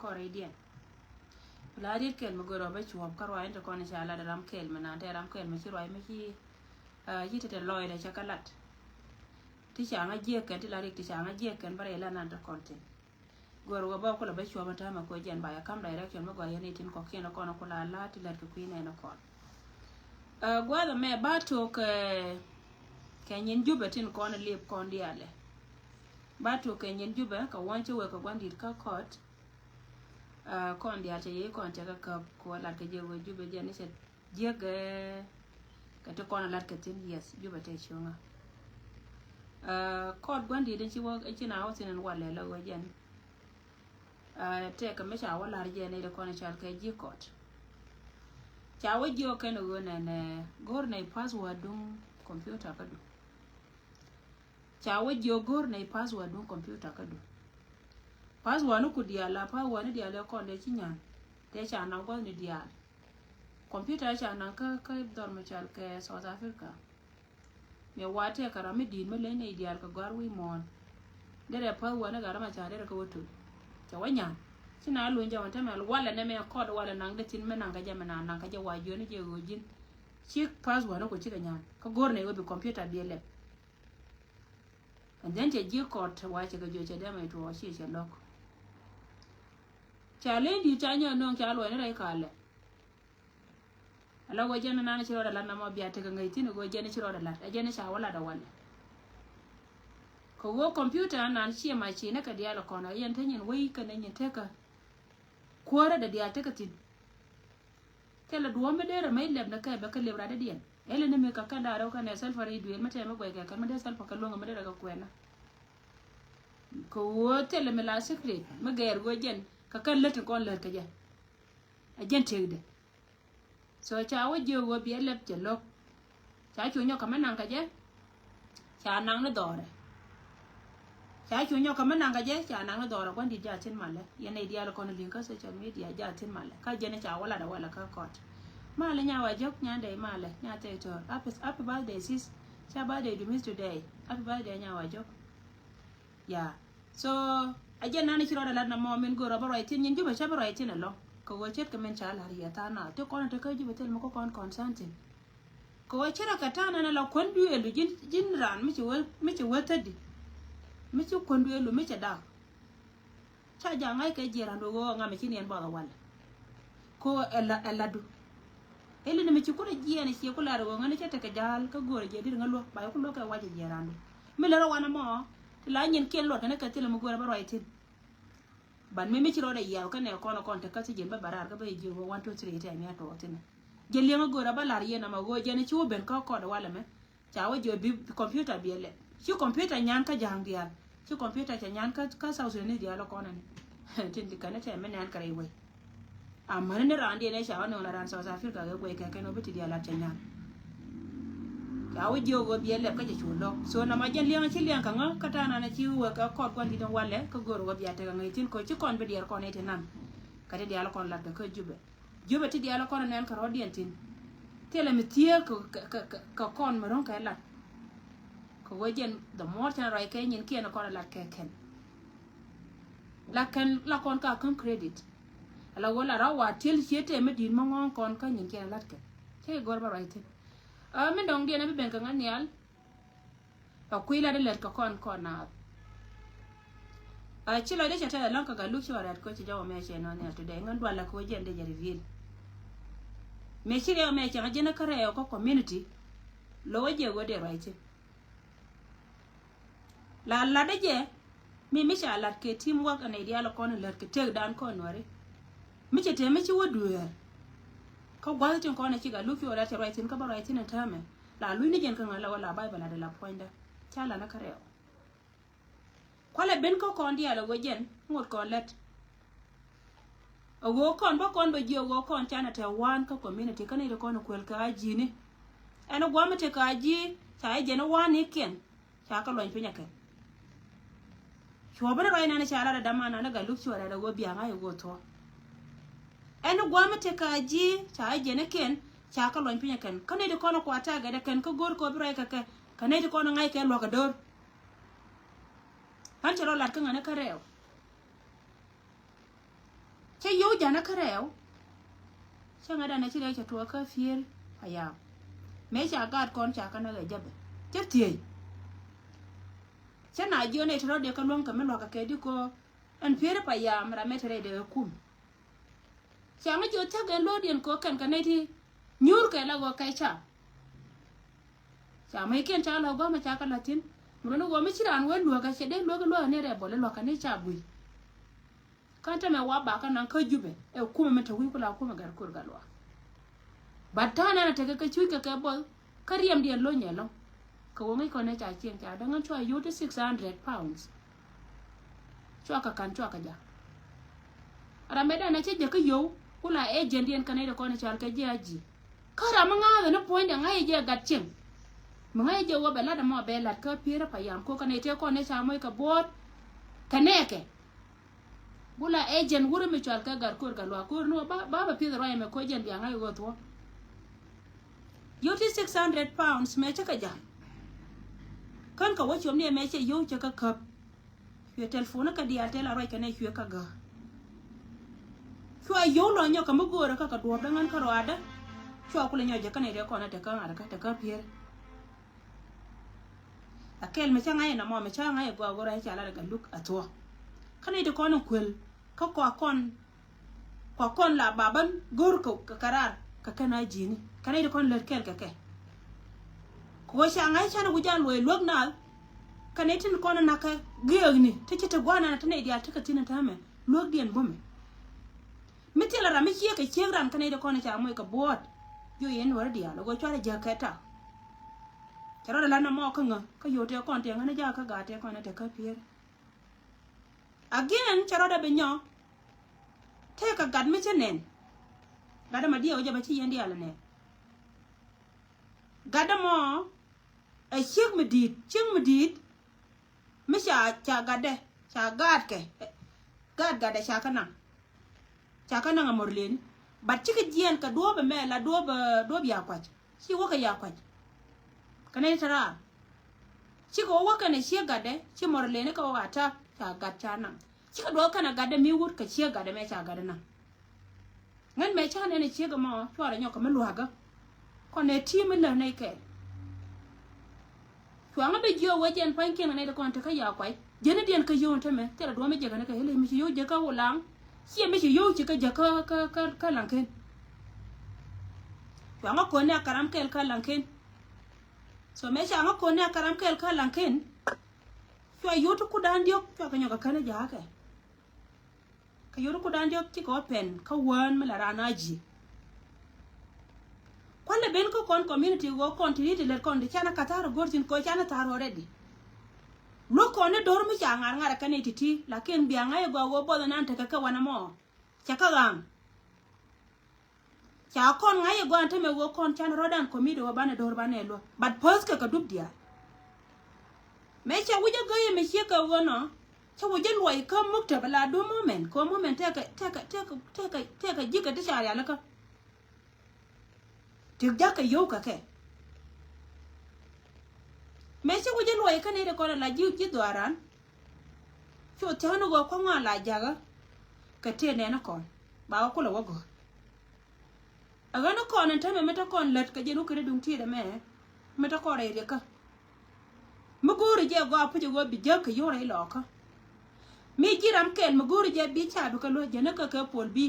ko radian la dit kel mo goro ba chuop ka roi to kon cha la ram kel mana te ram kel me chi roi me chi yi te loy de chocolate ti cha nga je ken ti la rik ti cha nga je ken bare la nan to kontin goro ba ko la ba chuop ta ma ko jen ba ya kam direction mo go yani tin ko ken ko no ko la ti la ku ne no kon gwa da me ba to ke nyin juba tin kon lip kon diale ba to ke nyin juba ka wanche we ka gwandit ka kot kon dia che ye kon che ka ko la ke je we juba je ni se je ka to kon la ke tin yes juba te chunga kot gwandit din chi wo chi na wo tin wale la we jen te ka me cha wala je ne de kon cha ke je kot cha we jo ke no ne gor ne password dum computer ka du cha we jo gor ne password dum computer ka du password no ku dia la password ni dia le kon de chinya te cha na ko ni dia computer cha na ka dor me chal ke South Africa me wate kara me din me le ne dia ka gar wi mon de re password na gara ma cha de ka wotu cha wanya sina lu nja wanta me wala ne me ko do wala nang de tin me nang ka jama nang ka je wa jo ni je go jin chi password no ko chi ka nya ka gor ne we bi computer bi le and then je ko ta wa che ga jo che de me to wa chi che lok challenge di tanya no cha lo ne rai kale ala go jena na chiro da la na mo biya te ga ngai tin go jena chiro da la jena cha wala da wala ko go computer na chi ma chi ne ka dia la kona yen tanyin wai ka ne yin te ka kwara da dia te ka tin kala duwa me dere mai leb na ka ba ka lebra da dia ele ne me ka da ro ka ne self read wel mate me go ga ka me de self ka lo me de ga kwena ko tele me la secret me ga go jen ka kan latin kon lar ka ja a jen tegde so cha wo je wo bi leb je lok cha chu nyo ka manan ka je cha nang na dore cha chu nyo ka manan ka je cha nang na dore kon di ja tin male yene dia lo kon link ka social media ja tin male ka je ne cha wala da wala ka kot male nya wa jok nya de male nya te to happy birthday sis cha birthday you miss today happy birthday nya wa jok yeah so ajen nani chiro da na mo men go ro baro tin nyin juba cha baro tin lo ko wo chet ka men cha la ya ta na to kon to ka juba tel mo ko kon consenting ko wo chira ka ta na la kon du elu jin ran mi ci wata di mi ci kon du elu mi ci da cha ja ngai ka jira ndo go nga mi ci nen ba wala ko ella du ele ne mi ci ko da jiya ne ci ko la ro nga ne cha ta ka jal ka go je dir nga lo ba ko lo ka waje jira ndo mi la ro wana mo la nyen ken lo kana ka tele mo gora baro itin ban me chiro da yaw kana ko no konta ka ti jemba barar ka bay jiwo 1 2 3 ta mi ato tin jelle mo gora balar yena ma go jene ci wo ben ka ko da wala me cha wo jo bi computer bi le ci computer nyan ka jang dia ci computer ta nyan ka sa so ne dia lo ko nan tin di kana ta me nan kare we amma ne rande ne sha wannan ran South Africa ga go ka no biti dia la ta nyan ya wo jogo bi le ka je chulo so na ma jen liang chi liang ka nga ka ta na chi wo ka ko kon di don wale ka goro go bi ata ga ngai tin ko chi kon be dier kon ete nan ka de dia la kon la da ka jube ti dia la kon nan ka rodien tin tele mi tie ka kon ma ron ka la ko wo jen the more tan rai ka nyin ki na kon la ka ken la kon ka kan credit ala wala ra wa til chiete me din ma ngon kon ka nyin ki la ka ke gor ba rai tin men dong dia na be ben ka nganial a kuila de let ka kon na a chilo de chata lan ka galu chi warat ko chi jawo me che no ne today ngan dwala ko jende je reveal me chire me che ngajena kare ko community lo je go de right la de je mi sha lat ke teamwork an idea lo kon let ke tek dan kon wari mi che te me chi woduer ko gwal tin ko na ci ga luki wala te right ka ba right na tame la lu ni gen kan la wala bible la de la poinda chala na kare kwale ben ko kon dia la go jen ngot ko let o go kon ba kon ba ji o go kon chana te wan ka community kan ile kon kwel ka ji ni eno gwa mate ka ji cha je no wan ni ken cha ka loin pinya ken chwa ba rai na cha la da ma na ga luki wala da go biya ga go to eno gwa mate ka ji cha je ne ken cha ka loin pinya ken kan ile kon ko ata ga da ken ko gor ko brai ka kan ile kon ngai ke lo ka dor han chero lat ka ngane ka reo che yo jana kareo changa da na chire cha to ka fiel aya me cha gad kon cha kana ga jabe che tie cha na jo ne tro de ka lon ka me lo ka ke di ko an fiel pa ya mra me tere de kum cha ma jo cha ga lo dien ko kan ka ne ti nyur ka la go kai cha cha mai ken cha lo go ma cha ka latin mo no go mi chiran wen lo ka che de lo ne re bo le lo ka ne cha bui kanta me wa ba kana ka jube e kuma me ta wi kula kuma gar kur galwa batana na ta ka chui ka bo kariyam dien lo nyelo ka wo ngai ko ne cha chien cha da ngan chwa yu 600 pounds chwa ka kan chwa ka ja ara me da na che je ka yo kula agent dien kana de ko ne cha ka je aji kara ma nga na point ngai je gat chien ma ngai je wo be la da mo be la ka pira pa yam ko kana te ko ne cha mo ka bot kaneke bula agent wuro mi chal ka gar kur galwa kur no ba pi ro me ko agent ya ngai go to yo 600 pounds me cha ka ja kan ka wo chom ne me che yo cha ka kap yo telephone ka dia tela ro ka ne chwe ka ga chwa yo lo nyo ka mo go ra ka do da ngan ka ro ada chwa kule nyo je ka ne re ko na te ka ara ka te ka pier akel me cha ngai na mo me cha ngai go ra cha la ga luk atwa kana ite kono kwel ka kwa kon la baban gor ko karar ka kana jini kana ite kon ler kel ka ke ko sha ngai chana gujan loy logna kana ite kono naka geyni take te gwana na tane dia take tina tame log dien bome mitela ra mi ka chegran kana ite kono cha moy ka bot yo yen war dia lo go chara jaketa charo la na mo ka nga ka yo te kon te ngana ja ka ga te kono te ka pier again charo da benyo te ka gad me chenen gada ma dia o jaba chi yendi ala ne gada mo a chig medit me cha gade cha gad ke gada cha kana ngamorlen bat chi ke jien ka do be me la do ya kwach chi wo ka ya kwach kana tara chi ko wo kana chi gade chi morlen ka wa ta cha gad cha na chika do kana gada mi wut ka chia gada me cha gada na ngan me cha ne chia ga mo chwa nyo ka me luaga ko ne ti me le ne ke chwa nga be jo we jen pan ken ne de kon ta ka ya kwai jene dien ka yo te me te do me je ga ne ka hele mi yo je ka wolang chi me yo chi ka je ka lanken chwa nga ko ne karam kel ka lanken so me cha nga ko ne karam kel ka lanken chwa yo to ku dan dio chwa ka nyo ka kana ja ka ka yoro ko dan diok ti ko pen ka wan mala rana ji kwale ben ko kon community go continue le kon de chana kataro gortin ko chana taro already lo ko ne dor mi changa ngara kane titi lakin bi anga go bodo nan ta ka wana mo chaka gang cha kon ngai go ante me go kon chana rodan community go bane dor bane lo but post ka dub dia me cha wuja go ye me cheka wono cha wo jen wai ka mukta bala do moment ko moment ta ka jika ta shari'a laka tik da ka yo ka ke me cha wo jen wai ka ne da ko la ji dwaran cho ta no go ko nga la jaga ka te ne na kon ba ko la wago aga no kon ta me meta kon let ka je no kre dung ti da me meta ko re ka mu gori je go apu je go bi je ka yo re lo ka mi jiram kel maguri je bi cha du ka lo je na ka pol bi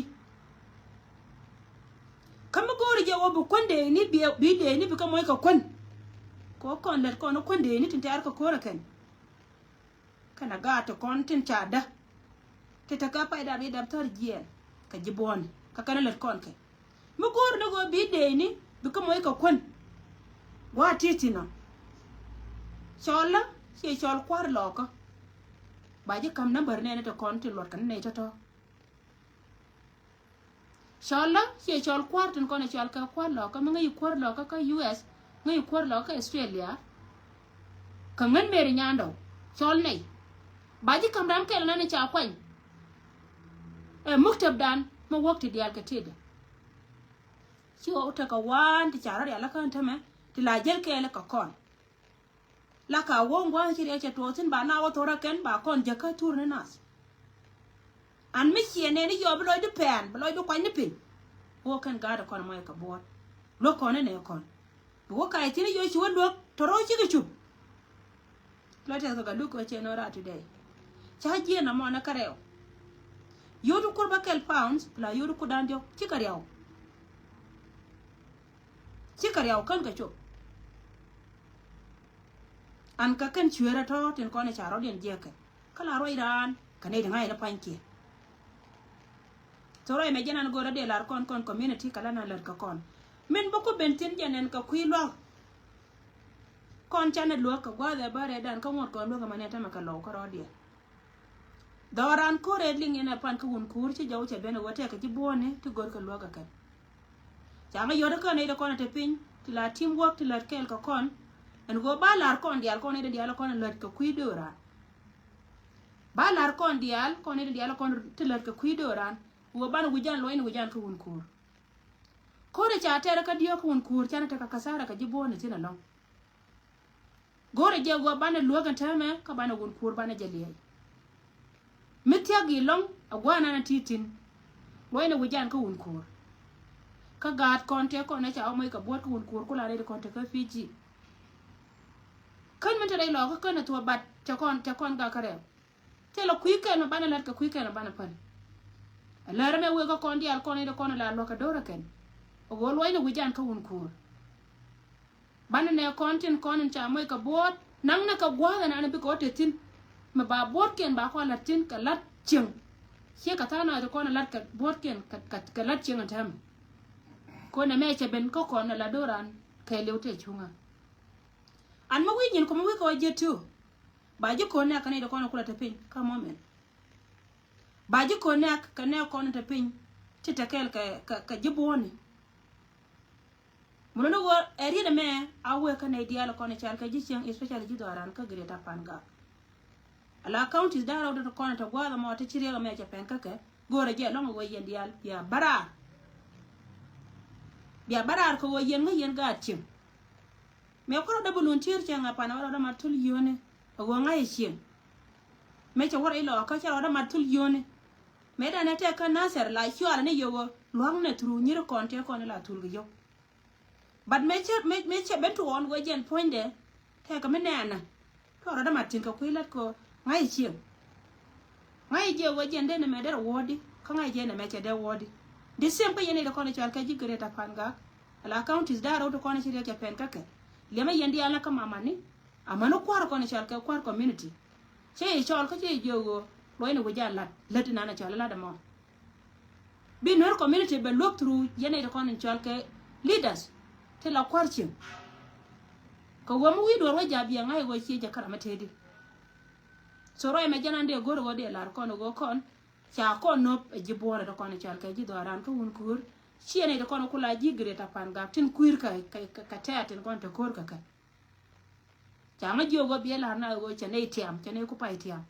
kam maguri je wo bu konde ni bi de ni bi ka moy ka kon ko kon let ko no konde ni tin tar ka ko ra ken kana ga to kon tin cha da te ta ka pa da ri da tar je ka jibon ka kana let kon ke maguri no go bi de ni bi ka moy ka kon wa titi no chola che chol kwar lo ka ba ji kam number ne to kon ti lot kan ne to shola che chol kwartin kon chol ka kwar lo ka ngai kwar lo ka US ngai kwar lo ka Australia ka ngan meri nyando chol nei ba ji kam ram kel ne cha kwan e muktab dan mo wokti dial ka tida chi o ta ka wan ti chara ya la kan ta me ti la jel ke la ka kon la ka won gwa chi re cha to tin ba na wo to ra ken ba kon je ka tur ne nas an mi chie ne ni yo bloy de pen bloy do kwa ni pin wo kan ga da kon mai ka bo lo kon ne kon wo kai tin yo chi wo to ro chi chu lo te ga du ko che no ra today cha ji na mo na kareo yo du kur ba kel pounds la yo du ku dan jo chi kareo kan ka chu an ka kan chuera to tin ko ne cha ro den je ka kala ro iran ka ne ngai na panki toro me janan go de lar kon community kala na lar ka kon men boko bentin janen ka kuilo kon chane lo ka gwa de bare dan ka ngot ko lo ka maneta maka lo ko rodie doran ko redling ena pan ka won kur ci jaw ci ben wote ka ci bone ti gor ka lo ka kan jama yoda ka ne de kon te pin ti la teamwork ti lar kel ka kon en go balar kon dial kon de dial kon lar ka kuidora balar kon dial kon de dial kon ti lar ka kuidoran wo ban wujan lo ina wujan ka won kur ko de cha tere ka dio ka won kur chana ta ka kasara ka jibone tina long gore je go ban lo ga tame ka ban won kur ban jaliye mitya gi long agwana na titin lo ina wujan ka won kur ka gat kon te ko na cha o mai ka bot ka won kur kula de kon te ka fiji kan menta dai lo ka kana to bat ta kon ga kare te lo kuike no ban la ka kuike no ban pan alara me we ko kon dial kon de kon la lo ka dora ken o go lo ina wujan ka won kur ban ne kon tin kon cha mai ka bot nang na ka gwa na bi ko te tin ma ba bot ken ba ko la tin ka lat ching she ka ta na ko na lat ka bot ken ka lat ching atam ko na me che ben ko kon la doran ka le te chunga an ma wi nyin ko ma wi ko je tu ba ji ko na ka ne ko na kula te pin ka moment ba ji ko na ka ne ko na te pin ti te kel ka jiboni muno go eri de me awe ka ne dial ko na chal ka ji ching especially ji doran ka greta panga ala account is down to ko na to gwa ma ta chire ga me cha pen ka ke gore je long go yen dial ya bara ko wo yen yen ga chim me ko da bulun tir changa pa na wala ma tul yone go ngai chim me cha wora ilo ka cha wora ma tul yone me da ne te ka naser la chuala ne yo long ne tru nyir kon te ko ne la tul yo but me che betu on go jen poinde te ka me nana to ra da ma tin ka kuilat ko ngai chim ngai je go jen de ne me der wodi ka ngai je ne me che de wodi the same ko yene de ko ne chal ka ji greta panga ala account is dar auto ko ne chire ka pen ka ke le me yendi ala ka mama ni amano kwar ko ne chal ka kwar community che chol ka che jogo lo ina go jan lat na na chal la da mo bi nor community be look through yene de ko ne chal ka leaders te la kwarchin ko wo mu wido ro jabi ngai go chi jakara matedi so ro me janande go ro de lar kono go kon cha kon no jibore de kono chal ka ji do ran ko un kur chiene de kono kula ji greta pan ga tin kuir ka tatin kon to kor ka cha ma jogo bi la na go chene tiam chene ku pai tiam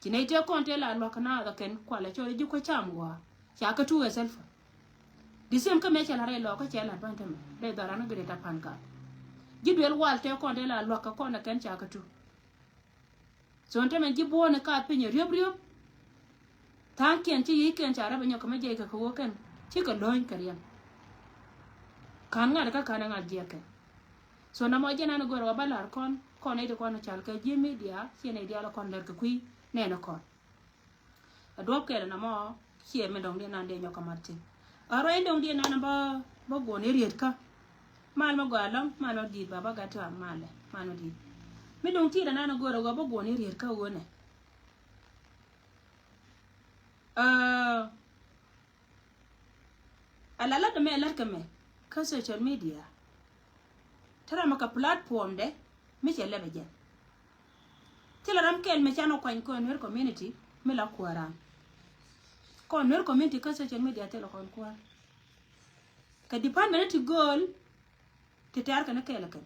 chene te kon te la lo kana ga ken kwala chore ji ko cham wa cha ka tu self disem ka me cha la re lo ka cha la ban tem de do ran greta pan ga ji duel wal te kon te la lo ka kon na ken cha ka tu so nte men ji bo ne ka pinyo riop tan ken ti yi ken cha ra banyo ka me je ka ko ken ti ka loin ka riam kan nga ka kana nga je ka so na mo je na go ro balar kon ne de kon chal ka ji media si ne dia la kon ler ka kui ne na kon adwo ke na mo sie me dong de na de nyo ka marti aro en dong de na ba go ne riet ka mal ma go alam mal ma di baba ga ta mal ma di me dong ti da na go ro ba go ne riet ka wo ne alala da me alar ka me ka social media tara maka platform de me che lebe je tela ram kel me chano kwa ko nwer community me la kwara ko nwer community ka social media tela kon kwa ka department to goal te tar ka na kela ka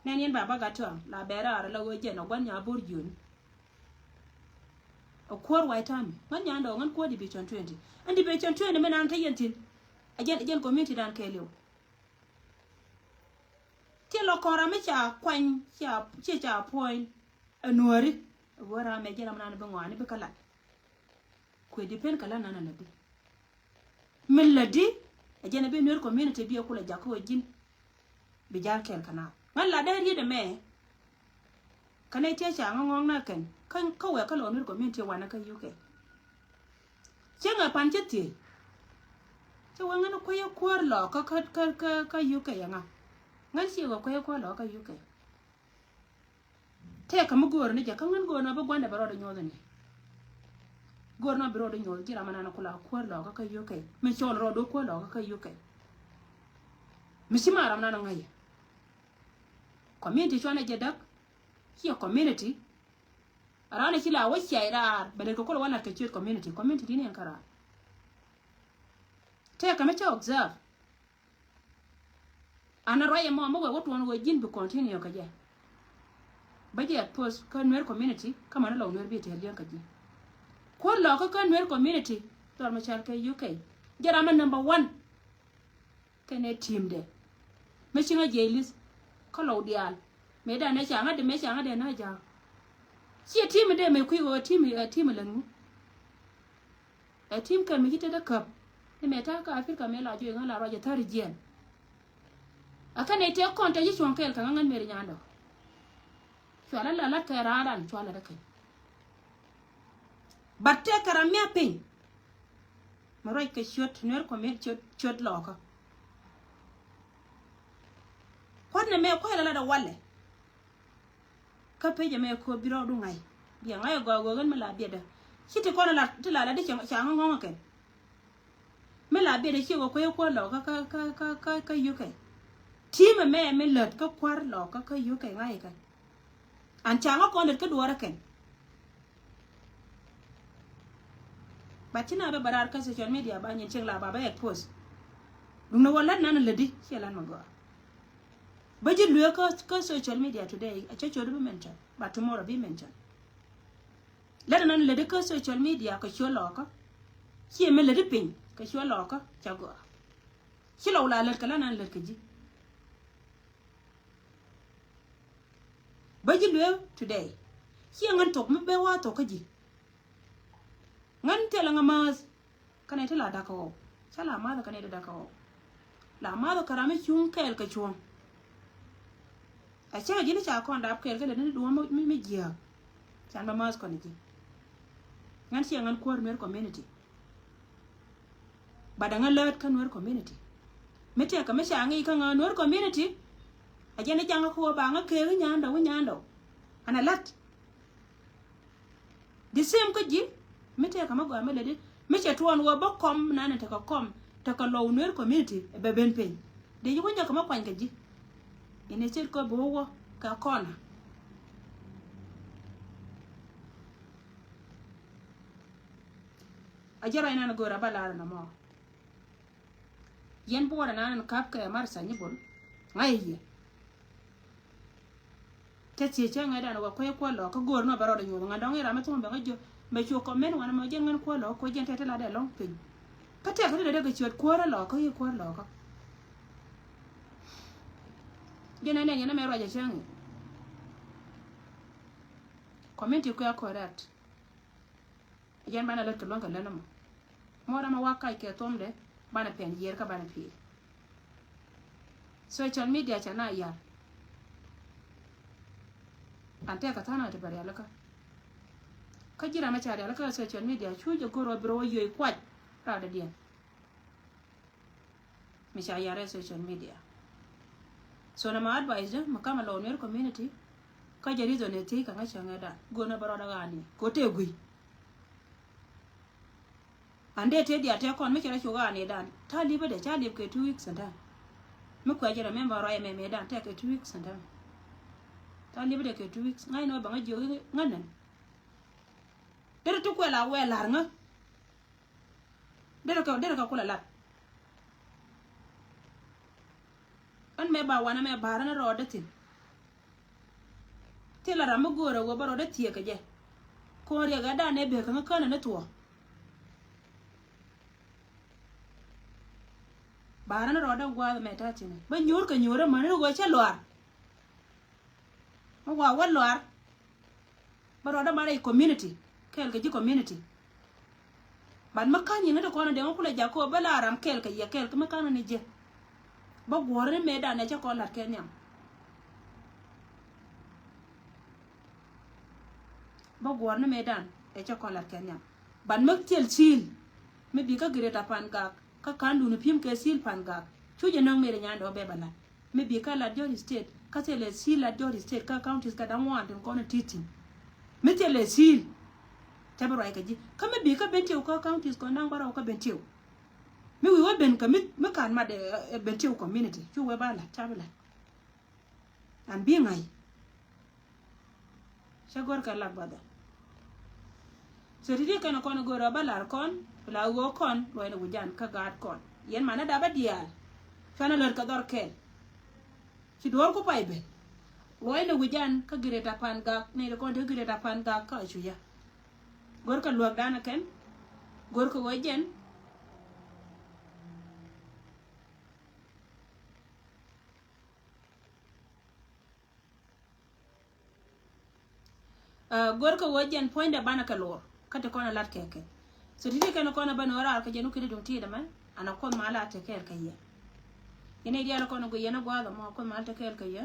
nen yen baba ga to la bera ara la wo je no gwan ya burjun o kwor wai tami man nyando ngan ko di bichon 20 andi bichon 20 men an tayentin ajen community dan kelio ti lo kora me cha kwan cha point anuari wora me jena man be ngwani be kala ko depend kala nana ladi min ladi ajena be nwer community bi kula jakko jin bi jal kel kana ngalla da ri de me kana te cha ngong na kan ka we ka lo nwer community wana ka UK chenga pan cheti che wanga no ko ye kwor lo ka UK yanga ngan si go ko ye kwor lo ka UK te ka mu gor ni ja kan go na ba gwanda baro da nyodo ni gor na baro da nyodo jira mana na kula kwor lo ka UK me chol ro do kwor lo ka UK mi si mara na ngai community chwana jedak ki community arana kila wacce ira bale ko kol wala ke chut community ni ankara te ka me cha observe ana roye mo mo go won go jin bi continue ka je budget post kan mer community kama na lo mer bi te lian ka ji ko lo ka kan mer community to ma chal ke UK jara ma number 1 kene team de me chinga jelis ko lo dial me da ne changa de na ja si team de me ku go team lanu team kan mi kite da kap ni me ta ka Africa me la jo ngala ro je tari jen akane te konta ji chon kel kan ngan mer nyando chwala la ka raran chwala da kai batte karamya pin maroy ke shot ner ko me chot loka kwanne me ko la da walle ka peje me ko biro du ngai bi ngai go gan mala bieda kiti ko la tila de cha ngong ke me la bieda chi go ko lo ka UK team me lot ka kwar lo ka UK ngai ka an cha ko le ka duora ken bachina be barar ka social media ba nyin ching la ba ba post dum no wala nan le di chelan ma go Baji luya ka social media today, a church will be mentioned, but tomorrow be mentioned. Let an let the social media ka show loka. Here me let it ping, ka show loka, chago. Shilo la let kalan and let kaji. Baji luya today. Here ngan talk me bewa to kaji. Ngan tell a mas, can I tell a dako? Shall a mother can I dako? La mother karame chung kel ka chuang. A cha jini cha kon dap kel ni do mi jia chan ba mas kon ji ngan si ngan kwor mer community badanga lot kan wer community mete ka me sha ngi kan wer community a jeni janga ko ba nga ke nyando ana lat the same ko ji mete ka ma go amele de me che tuan wo ba kom na ne ta ka kom ta ka lo wer community e be ben pen de ji ko nya ka ma kwan ka ji ine chir ko bowo ka kona ajara ina gora bala na mo yen bora na kap ka mar sa nyibol ngai te che che ngai da no ko lo ka gor no baro da nyu nga dong ira ma tum be ngajo me chu ko men wana ma jen ngan ko lo ko jen te la da long pin ka te ka de ga chot ko lo ko yi ko lo ko Jena ne nyana mero aja changi. Komenti ko ya correct. Jen bana le tulon ka lana mo. Mora ma waka ke tomde bana pen yer ka bana pi. Social media chana ya. Ante ka tana te bari alaka. Ka jira ma chari alaka social media chuje goro bro yoy kwat ra da dia. Mi sha yare social media. So na ma advise ma kama lo ner community ka jari zo ne ti ka ngachanga da gona baro da gani ko te gui ande te dia te kon me kira shuga ne dan ta libe da cha lib ke 2 weeks and me ko jira member ro me dan te ke 2 weeks and ta libe da ke 2 weeks ngai no ba ngajo nganan dere to ko la we lar nga dere ka kula la an me ba wana me bara na roda tin tela ramu gora go baro da tiye ka je ko ri ga da ne be kan kana na tuwa bara na roda gwa me ta tin ba nyor ka nyore man go che lwar ma wa lwar baro da mare community kel ga ji community ban makani ne ko na de ko la jako bala ram kel ka ya kel ka makana ne je ba gore me da ne ko la ken yam ba gore me dan e ko la ken yam ban mak tel sil me bi ka greta pan ka kandu ne pim ke sil pan ga chuje nang me nya do be bala me bi ka la Jori state ka tele sil la Jori state ka counties ka dan wan ko na teaching me tele sil tabaro ay kaji kame bi ka bentiw ka counties ko nang bara ka bentiw mi wi wa ben ka mi kan ma de bentiw community chu we bala tabala an bi ngai shagor ka la bada so didi kana kono goro balar kon la go kon lo ina wujan ka gad kon yen mana da ba dial fana lor ka dor kel ci dor ko pay be lo ina wujan ka gireta pan ga ne ko de gireta pan ga ka chu ya gor ka luak dana ken gor ko wajen gor ko wajen point da bana ka lor kata kona lat keke so tidi kana kona bana wara ka jenu kidi dum tida man ana kon mala ta kel kayya ene dia la kona go yena gwa mo kon mala ta kel kayya